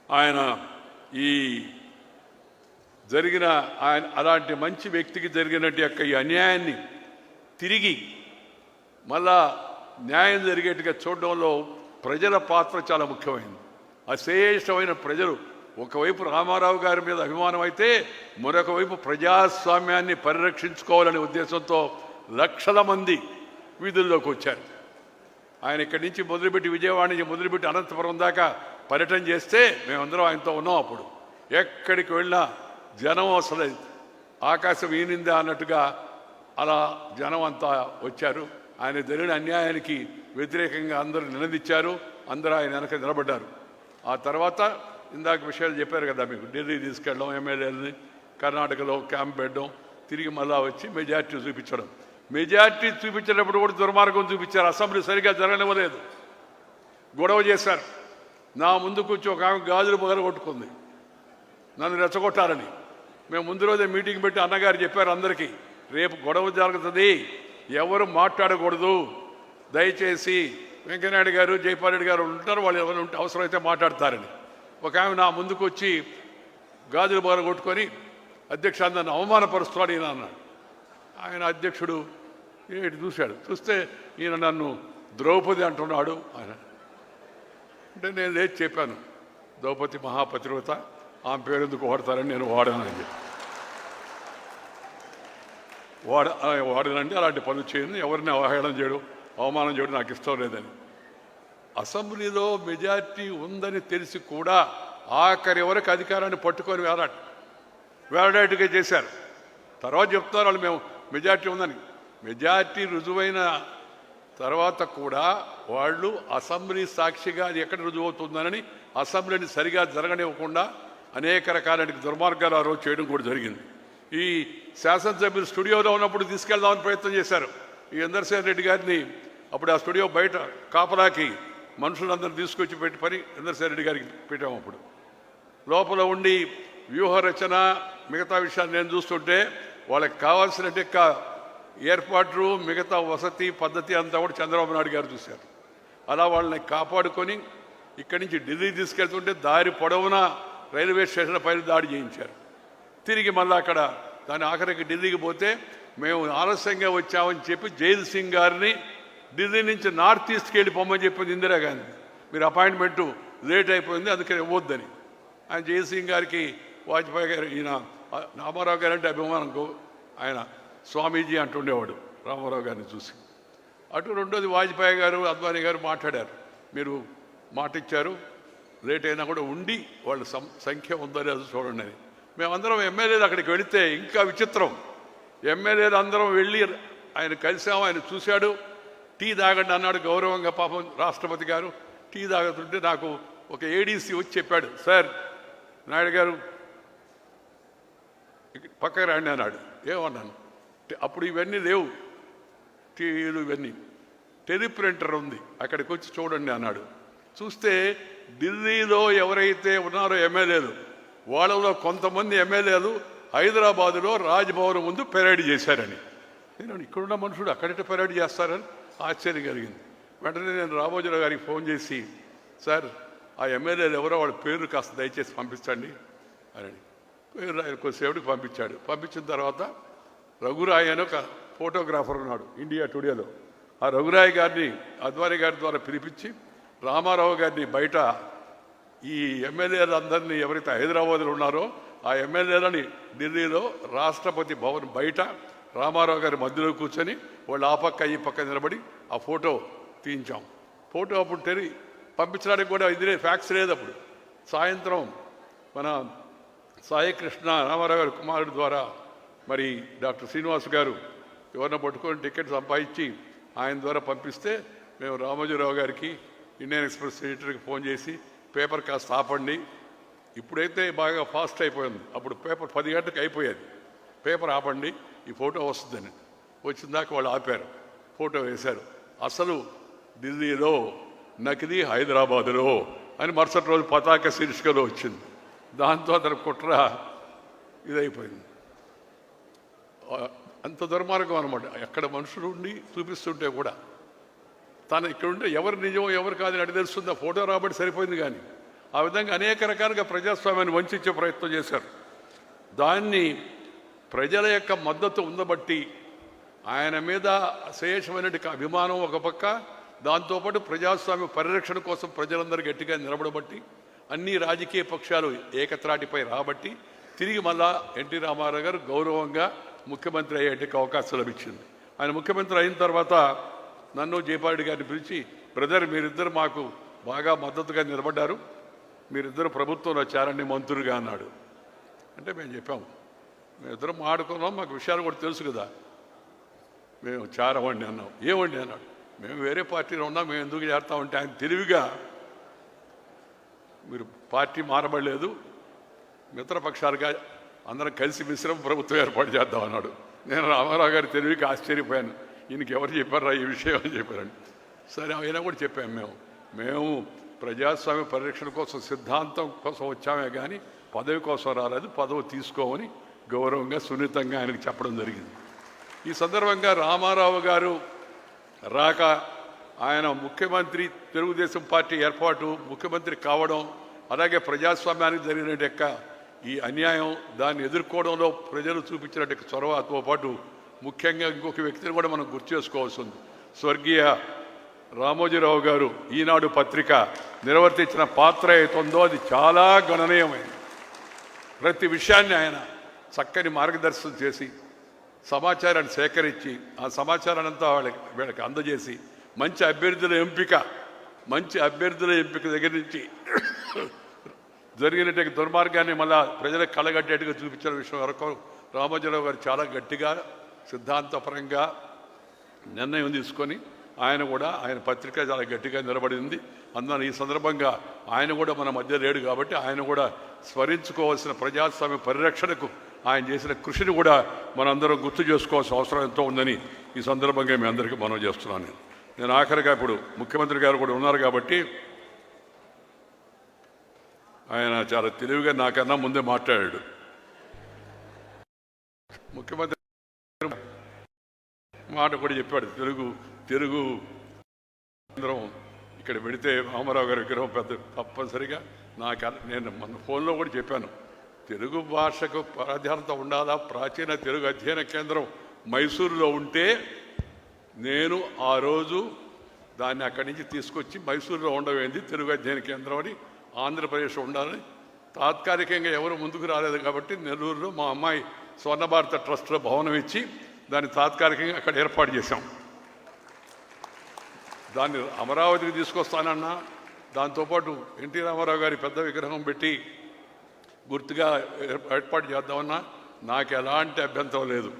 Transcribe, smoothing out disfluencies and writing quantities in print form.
ఆయన ఈ జరిగిన ఆయన అలాంటి మంచి వ్యక్తికి జరిగినట్టు యొక్క ఈ అన్యాయాన్ని తిరిగి మళ్ళా న్యాయం జరిగేట్టుగా చూడడంలో ప్రజల పాత్ర చాలా ముఖ్యమైనది. అశేషమైన ప్రజలు ఒకవైపు రామారావు గారి మీద అభిమానం అయితే మరొక వైపు ప్రజాస్వామ్యాన్ని పరిరక్షించుకోవాలనే ఉద్దేశంతో లక్షల మంది వీధుల్లోకి వచ్చారు. ఆయన ఇక్కడి నుంచి మొదలుపెట్టి విజయవాడ నుంచి మొదలుపెట్టి అనంతపురం దాకా పర్యటన చేస్తే మేమందరం ఆయనతో ఉన్నాం. అప్పుడు ఎక్కడికి వెళ్ళినా జనం అసలు ఆకాశం ఈనిందా అన్నట్టుగా అలా జనం అంతా వచ్చారు. ఆయన జరిగిన అన్యాయానికి వ్యతిరేకంగా అందరూ నినదించారు. అందరూ ఆయన వెనక నిలబడ్డారు. ఆ తర్వాత ఇందాక విషయాలు చెప్పారు కదా మీకు, ఢిల్లీ తీసుకెళ్ళడం, ఎమ్మెల్యేలని కర్ణాటకలో క్యాంప్ పెట్టడం, తిరిగి మళ్ళా వచ్చి మెజార్టీ చూపించడం. మెజార్టీ చూపించేటప్పుడు కూడా దుర్మార్గం చూపించారు. అసెంబ్లీ సరిగ్గా జరగనివ్వలేదు, గొడవ చేశారు. నా ముందు కూర్చో ఒక ఆమె గాజులు పగల కొట్టుకుంది నన్ను రెచ్చగొట్టాలని. మేము ముందు రోజే మీటింగ్ పెట్టి అన్నగారు చెప్పారు అందరికీ, రేపు గొడవ జరుగుతుంది, ఎవరు మాట్లాడకూడదు, దయచేసి వెంకయ్యనాయుడు గారు జైపాల్ రెడ్డి గారు ఉంటారు, వాళ్ళు ఎవరు ఉంటే అవసరమైతే మాట్లాడతారని. ఒక ఆమె నా ముందుకు వచ్చి గాజులు పగల కొట్టుకొని అధ్యక్ష నన్ను అవమానపరుస్తున్నాడు ఈయన అన్నాడు. ఆయన అధ్యక్షుడు ఏంటి చూశాడు, చూస్తే ఈయన నన్ను ద్రౌపది అంటున్నాడు ఆయన. అంటే నేను లేచి చెప్పాను, ద్రౌపది మహాపతివ్రత, ఆమె పేరు ఎందుకు వాడతారని నేను వాడానని చెప్పి. వాడనండి, అలాంటి పనులు చేయండి, ఎవరిని అవహేళన చేయడం అవమానం చేయడం నాకు ఇష్టం లేదని. అసెంబ్లీలో మెజార్టీ ఉందని తెలిసి కూడా ఆఖరి వరకు అధికారాన్ని పట్టుకొని వేలాడేట్టుగా చేశారు. తర్వాత చెప్తారు వాళ్ళు మేము మెజార్టీ ఉందని. మెజార్టీ రుజువైన తర్వాత కూడా వాళ్ళు అసెంబ్లీ సాక్షిగా అది ఎక్కడ రుజువు అవుతుందని అసెంబ్లీని సరిగా జరగనివ్వకుండా అనేక రకాల దుర్మార్గాలు ఆ రోజు చేయడం కూడా జరిగింది. ఈ శాసనసభ్యులు స్టూడియోలో ఉన్నప్పుడు తీసుకెళ్దామని ప్రయత్నం చేశారు. ఈ ఇందర్సేన్ రెడ్డి గారిని అప్పుడు ఆ స్టూడియో బయట కాపలాకి మనుషులందరూ తీసుకొచ్చి పెట్టి పని ఇందర్సేన్ రెడ్డి గారికి పెట్టాము. అప్పుడు లోపల ఉండి వ్యూహ రచన మిగతా విషయాన్ని నేను చూస్తుంటే వాళ్ళకి కావాల్సిన ఏర్పాట్లు మిగతా వసతి పద్ధతి అంతా కూడా చంద్రబాబు నాయుడు గారు చూశారు. అలా వాళ్ళని కాపాడుకొని ఇక్కడి నుంచి ఢిల్లీ తీసుకెళ్తుంటే దారి పొడవునా రైల్వే స్టేషన్ పైన దాడి చేయించారు. తిరిగి మళ్ళీ అక్కడ దాని ఆఖరికి ఢిల్లీకి పోతే మేము ఆలస్యంగా వచ్చామని చెప్పి జైల్ సింగ్ గారిని ఢిల్లీ నుంచి నార్త్ ఈస్ట్కి వెళ్ళి పొమ్మని చెప్పింది ఇందిరాగాంధీ. మీరు అపాయింట్మెంటు లేట్ అయిపోయింది అందుకని ఇవ్వద్దని. ఆయన జైల్ సింగ్ గారికి వాజ్పేయి గారు, ఈయన రామారావు గారు అంటే అభిమానం, ఆయన స్వామీజీ అంటుండేవాడు రామారావు గారిని చూసి. అటు రెండోది వాజ్పేయి గారు అద్వానీ గారు మాట్లాడారు, మీరు మాట ఇచ్చారు లేట్ అయినా కూడా ఉండి వాళ్ళ సంఖ్య ఉందని అది చూడండి అని. మేమందరం ఎమ్మెల్యేలు అక్కడికి వెళితే ఇంకా విచిత్రం, ఎమ్మెల్యేలు అందరం వెళ్ళి ఆయన కలిసాము, ఆయన చూశాడు. టీ తాగండి అన్నాడు గౌరవంగా. పాపం రాష్ట్రపతి గారు టీ తాగుతుంటే నాకు ఒక ఏడీసీ వచ్చి చెప్పాడు, సార్ నాయుడు గారు పక్కకు రండి అన్నాడు. ఏమన్నాను, అప్పుడు ఇవన్నీ లేవు టీవీలు ఇవన్నీ, టెలిప్రింటర్ ఉంది అక్కడికి వచ్చి చూడండి అన్నాడు. చూస్తే ఢిల్లీలో ఎవరైతే ఉన్నారో ఎమ్మెల్యేలు, వాళ్ళలో కొంతమంది ఎమ్మెల్యేలు హైదరాబాదులో రాజ్భవన్ ముందు పెరేడ్ చేశారని. నేను ఇక్కడున్న మనుషుడు అక్కడిట పెరేడ్ చేస్తారని ఆశ్చర్యం కలిగింది. వెంటనే నేను రామోజీరావు గారికి ఫోన్ చేసి, సార్ ఆ ఎమ్మెల్యేలు ఎవరో వాళ్ళ పేరు కాస్త దయచేసి పంపించండి అని. పేరు ఆయన కొద్దిసేపటికి పంపించాడు. పంపించిన తర్వాత రఘురాయ్ అని ఒక ఫోటోగ్రాఫర్ ఉన్నాడు ఇండియా టుడేలో. ఆ రఘురాయ్ గారిని అద్వానీ గారి ద్వారా పిలిపించి రామారావు గారిని బయట ఈ ఎమ్మెల్యేలందరినీ ఎవరైతే హైదరాబాద్లో ఉన్నారో ఆ ఎమ్మెల్యేలని ఢిల్లీలో రాష్ట్రపతి భవన్ బయట రామారావు గారి మధ్యలో కూర్చొని వాళ్ళు ఆ పక్క ఈ పక్క నిలబడి ఆ ఫోటో తీయించాం. ఫోటో అప్పుడు పంపించడానికి కూడా ఇదే ఫ్యాక్స్ లేదు. అప్పుడు సాయంత్రం మన సాయికృష్ణ రామారావు గారి కుమారుడు ద్వారా మరి డాక్టర్ శ్రీనివాస్ గారు ఎవరిని పట్టుకొని టికెట్ సంపాదించి ఆయన ద్వారా పంపిస్తే మేము రామోజీరావు గారికి ఇండియన్ ఎక్స్ప్రెస్ ఎడిటర్కి ఫోన్ చేసి పేపర్ కాస్త ఆపండి, ఇప్పుడైతే బాగా ఫాస్ట్ అయిపోయింది, అప్పుడు పేపర్ 10 గంటలకు అయిపోయేది, పేపర్ ఆపండి ఈ ఫోటో వస్తుందని. వచ్చిందాక వాళ్ళు ఆపారు, ఫోటో వేశారు. అసలు ఢిల్లీలో నకిలీ హైదరాబాదులో అని మరుసటి రోజు పతాక శీర్షికలో వచ్చింది. దాంతో అతను కుట్ర ఇదైపోయింది. అంత దుర్మార్గం అనమాట. ఎక్కడ మనుషులు ఉండి చూపిస్తుంటే కూడా తను ఇక్కడ ఉంటే ఎవరు నిజం ఎవరు కాదని అడిగి తెలుస్తుంది. ఆ ఫోటో రాబట్టి సరిపోయింది. కానీ ఆ విధంగా అనేక రకాలుగా ప్రజాస్వామ్యాన్ని వంచే ప్రయత్నం చేశారు. దాన్ని ప్రజల యొక్క మద్దతు ఉండబట్టి ఆయన మీద అశేషమైన అభిమానం ఒక పక్క, దాంతోపాటు ప్రజాస్వామ్య పరిరక్షణ కోసం ప్రజలందరూ గట్టిగా నిలబడబట్టి అన్ని రాజకీయ పక్షాలు ఏకత్రాటిపై రాబట్టి తిరిగి మళ్ళా ఎన్టీ రామారావు గారు గౌరవంగా ముఖ్యమంత్రి అయ్యేటికి అవకాశం లభించింది. ఆయన ముఖ్యమంత్రి అయిన తర్వాత నన్ను జయపాల్ గారిని పిలిచి, బ్రదర్ మీరిద్దరు మాకు బాగా మద్దతుగా నిలబడ్డారు, మీరిద్దరు ప్రభుత్వంలో చేరండి మంత్రులుగా అన్నాడు. అంటే మేము చెప్పాము, మేమిద్దరం మాడుకున్నాం, మాకు విషయాలు కూడా తెలుసు కదా, మేము చేరవండి అన్నాం. ఏమండి అన్నాడు, మేము వేరే పార్టీలో ఉన్నాం, మేము ఎందుకు చేస్తామంటే ఆయన తెలివిగా మీరు పార్టీ మారబడలేదు, మిత్రపక్షాలుగా అందరం కలిసి మిశ్రమ ప్రభుత్వం ఏర్పాటు చేద్దాం అన్నాడు. నేను రామారావు గారి తెలివికి ఆశ్చర్యపోయాను, ఈయనకి ఎవరు చెప్పారా ఈ విషయం అని చెప్పారండి. సరే అయినా కూడా చెప్పాము, మేము ప్రజాస్వామ్య పరిరక్షణ కోసం సిద్ధాంతం కోసం వచ్చామే కానీ పదవి కోసం రాలేదు, పదవి తీసుకోమని గౌరవంగా సున్నితంగా ఆయనకు చెప్పడం జరిగింది. ఈ సందర్భంగా రామారావు గారు రాక ఆయన ముఖ్యమంత్రి, తెలుగుదేశం పార్టీ ఏర్పాటు, ముఖ్యమంత్రి కావడం, అలాగే ప్రజాస్వామ్యానికి జరిగిన ఈ అన్యాయం దాన్ని ఎదుర్కోవడంలో ప్రజలు చూపించినట్టు చొరవతో పాటు ముఖ్యంగా ఇంకొక వ్యక్తిని కూడా మనం గుర్తు చేసుకోవాల్సి ఉంది. స్వర్గీయ రామోజీరావు గారు ఈనాడు పత్రిక నిర్వర్తించిన పాత్ర ఏతుందో అది చాలా గణనీయమైంది. ప్రతి విషయాన్ని ఆయన చక్కని మార్గదర్శనం చేసి సమాచారాన్ని సేకరించి ఆ సమాచారాన్ని అంతా వీళ్ళకి అందజేసి మంచి అభ్యర్థుల ఎంపిక దగ్గర నుంచి జరిగినట్టు దుర్మార్గాన్ని మళ్ళా ప్రజలకు కళ్ళగట్టేట్టుగా చూపించిన విషయం వరకు రామోజీరావు గారు చాలా గట్టిగా సిద్ధాంతపరంగా నిర్ణయం తీసుకొని ఆయన పత్రిక చాలా గట్టిగా నిలబడింది. అందువల్ల ఈ సందర్భంగా ఆయన కూడా మన మధ్య లేడు కాబట్టి ఆయన కూడా స్మరించుకోవాల్సిన ప్రజాస్వామ్య పరిరక్షణకు ఆయన చేసిన కృషిని కూడా మనందరం గుర్తు చేసుకోవాల్సిన అవసరం ఎంతో ఉందని ఈ సందర్భంగా మీ అందరికీ మనం చేస్తున్నాను. నేను ఆఖరిగా ఇప్పుడు ముఖ్యమంత్రి గారు కూడా ఉన్నారు కాబట్టి ఆయన చాలా తెలివిగా నాకన్నా ముందే మాట్లాడాడు. ముఖ్యమంత్రి మాట కూడా చెప్పాడు, తెలుగు కేంద్రం ఇక్కడ పెడితే రామారావు గారి విగ్రహం తప్పనిసరిగా నేను మన ఫోన్లో కూడా చెప్పాను, తెలుగు భాషకు ప్రాధాన్యత ఉండాలా, ప్రాచీన తెలుగు అధ్యయన కేంద్రం మైసూరులో ఉంటే నేను ఆ రోజు దాన్ని అక్కడి నుంచి తీసుకొచ్చి మైసూరులో ఉండవేంది తెలుగు అధ్యయన కేంద్రం అని ఆంధ్రప్రదేశ్లో ఉండాలని తాత్కాలికంగా ఎవరు ముందుకు రాలేదు కాబట్టి నెల్లూరులో మా అమ్మాయి స్వర్ణ భారత ట్రస్ట్లో భవనం ఇచ్చి దాన్ని తాత్కాలికంగా అక్కడ ఏర్పాటు చేశాం. దాన్ని అమరావతికి తీసుకొస్తానన్నా, దాంతోపాటు ఎన్టీ రామారావు గారి పెద్ద విగ్రహం పెట్టి గుర్తుగా ఏర్పాటు చేద్దామన్నా నాకు ఎలాంటి అభ్యంతరం లేదు.